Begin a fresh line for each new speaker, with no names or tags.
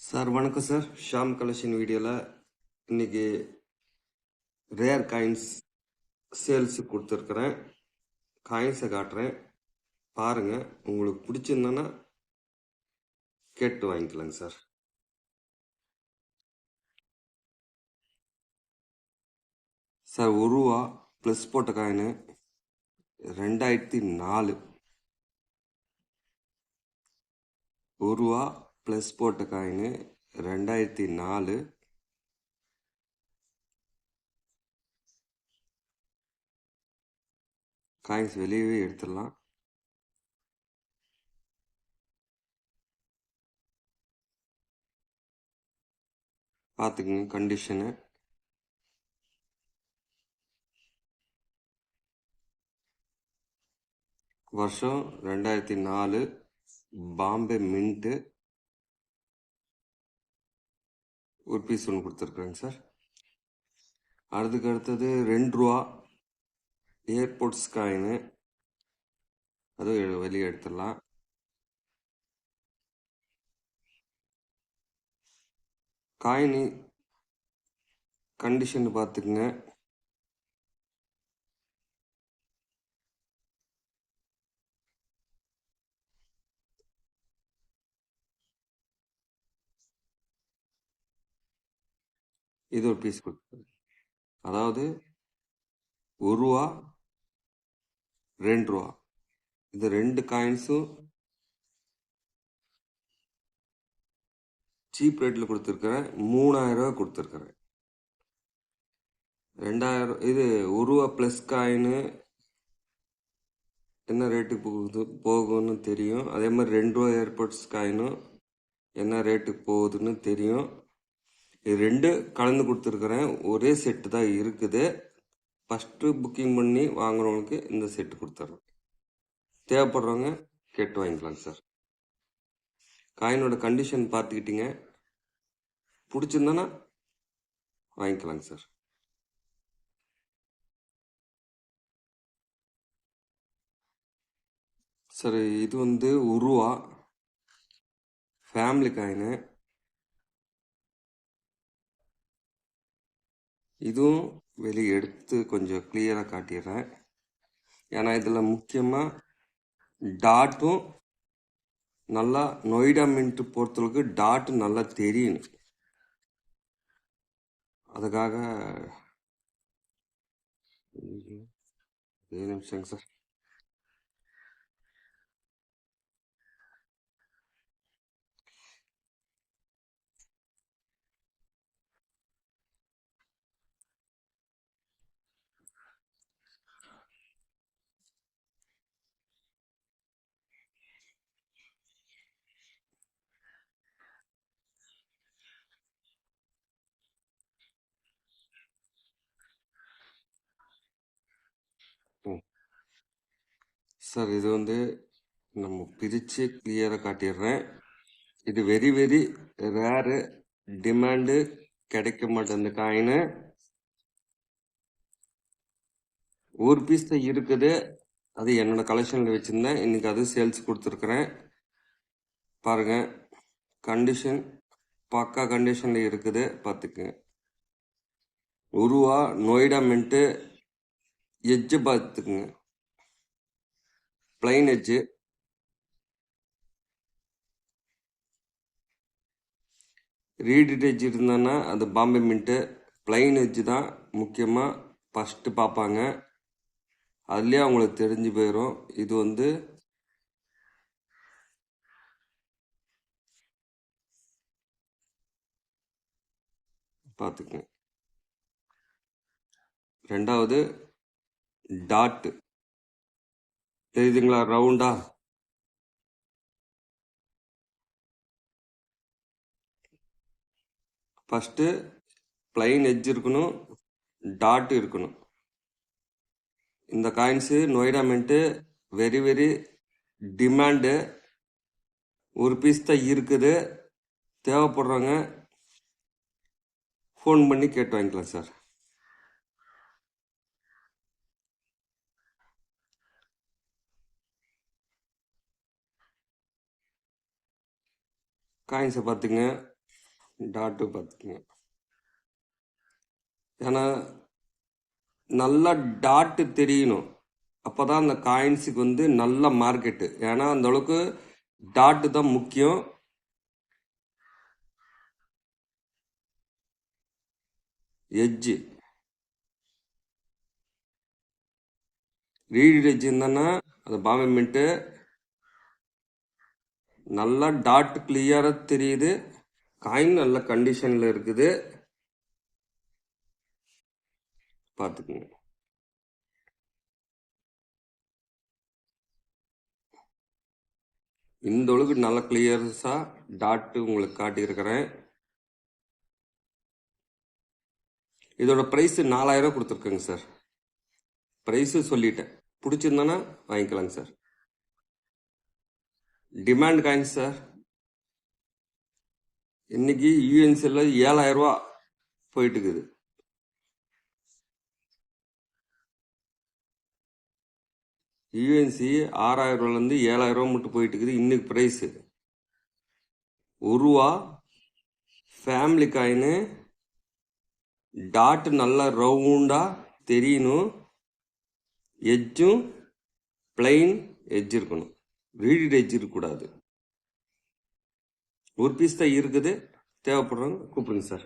Sir வணக்கம் sir. Sham collection வீடியோவில் இன்னைக்கு ரேர் காயின்ஸ் சேல்ஸு கொடுத்துருக்குறேன். காயின்ஸை காட்டுறேன் பாருங்கள். உங்களுக்கு பிடிச்சிருந்தோன்னா கேட்டு வாங்கிக்கலாங்க சார். சார் 1 ரூபா ப்ளஸ் போட்ட காயின் 2004. 1 ரூபா ப்ளஸ் போட்ட காயின் 2004. காயின்ஸ் வெளியவே எடுத்துடலாம். பார்த்துக்குங்க கண்டிஷனு. வருஷம் 2004. பாம்பே மின்ட்டு. ஒரு பீஸ் ஒன்று கொடுத்துருக்குறேங்க சார். அதுக்கு அடுத்தது 2 ரூபா ஏர்போர்ட்ஸ் காயின். அதுவும் வெளியே எடுத்துடலாம். காயின் கண்டிஷன் பார்த்துக்குங்க. இது ஒரு பீஸ் கொடுத்து, அதாவது 1 ரூபா 2 ரூபா இது 2 காயின்ஸும் சீப் ரேட்டில் கொடுத்துருக்குறேன். 3000 ரூபா கொடுத்துருக்குறேன். 2000 இது 1 ரூபா ப்ளஸ் காயின் என்ன ரேட்டுக்கு போகும்னு தெரியும். அதே மாதிரி 2 ரூபா ஏர்போர்ட்ஸ் காயினும் என்ன ரேட்டுக்கு போகுதுன்னு தெரியும். இது 2 கலந்து கொடுத்துருக்குறேன். ஒரே செட்டு தான் இருக்குது. ஃபஸ்ட்டு புக்கிங் பண்ணி வாங்குறவங்களுக்கு இந்த செட்டு கொடுத்துட்றேன். தேவைப்படுறவங்க கேட்டு வாங்கிக்கலாங்க சார். காயினோட கண்டிஷன் பார்த்துக்கிட்டீங்க. பிடிச்சிருந்தானா வாங்கிக்கலாங்க சார். சார் இது 1 ரூபா ஃபேமிலி காயின். இதுவும் வெளியே எடுத்து கொஞ்சம் கிளியராக காட்டிடுறேன். ஏன்னா இதில் முக்கியமாக டாட்டும் நல்லா நொய்டா மின்ட்டு பொறுத்தளவுக்கு டாட்டு நல்லா தெரியணும். அதுக்காக 1 நிமிஷங்க சார். சார் இது நம்ம பிரித்து கிளியராக காட்டிடுறேன். இது வெரி வெரி ரேரு, டிமாண்டு, கிடைக்க மாட்டேன். இந்த காயின் ஒரு பீஸ் தான் இருக்குது. அது என்னோட கலெக்ஷனில் வச்சுருந்தேன். இன்னைக்கு அது சேல்ஸ் கொடுத்துருக்குறேன். பாருங்க, கண்டிஷன் பக்கா கண்டிஷனில் இருக்குது. பார்த்துக்குங்க. 1 ரூபா நொய்டா மின்ட்டு. எட்ஜு பார்த்துக்குங்க, பிளைன் எட்ஜு. ரீடிட் எட்ஜ் இருந்தான்னா அது பாம்பே மின்ட்டு. பிளைன் எட்ஜு தான் முக்கியமாக ஃபஸ்ட்டு பார்ப்பாங்க. அதுலேயே அவங்களுக்கு தெரிஞ்சு போயிடும். இது பார்த்துக்குங்க. 2வது டாட்டு தெரியுதுங்களா, ரவுண்டா. ஃபஸ்ட்டு பிளைன் எட்ஜ் இருக்கணும், டாட் இருக்கணும். இந்த coins Noida mint very very demand. ஒரு பீஸ் தான் இருக்குது. தேவைப்படுறவங்க ஃபோன் பண்ணி கேட்டு வாங்கிக்கலாம் சார். காயின்ஸை பார்த்துங்க. டாட்டு பார்த்துக்குங்க. ஏன்னா நல்லா டாட்டு தெரியணும், அப்போ தான் அந்த காயின்ஸுக்கு வந்து நல்ல மார்க்கெட்டு. ஏன்னா அந்த அளவுக்கு டாட்டு தான் முக்கியம். எட்ஜு ரீட் எட்ஜ் இருந்தான்னா அது பாம்பே மின்ட்டு நல்லா டாட் கிளியராக தெரியுது. காயின் நல்ல கண்டிஷனில் இருக்குது, பார்த்துக்குங்க. இந்த அளவுக்கு நல்ல கிளியர்ஸாக டாட்டு உங்களுக்கு காட்டியிருக்கிறேன். இதோட ப்ரைஸு 4000 கொடுத்துருக்கேங்க சார். ப்ரைஸு சொல்லிட்டேன், பிடிச்சிருந்தானா வாங்கிக்கலாங்க சார். Demand coin sir. இன்னைக்கு யூஎன்சியில் 7000 ரூபா போயிட்டு இருக்குது. யூஎன்சி 6000 ரூபாலேருந்து 7000 ரூபா மட்டும் போயிட்டு இருக்குது இன்னைக்கு ப்ரைஸு. ரூபா ஃபேமிலி காயின்னு டாட்டு நல்லா ரவுண்டாக தெரியணும், எட்ஜும் பிளைன் எட்ஜ் இருக்கணும், ரீடட் எட்ஜ் இருக்கக்கூடாது. ஒரு பீஸ் தான் இருக்குது, தேவைப்படுறவங்க கூப்பிடுங்க சார்.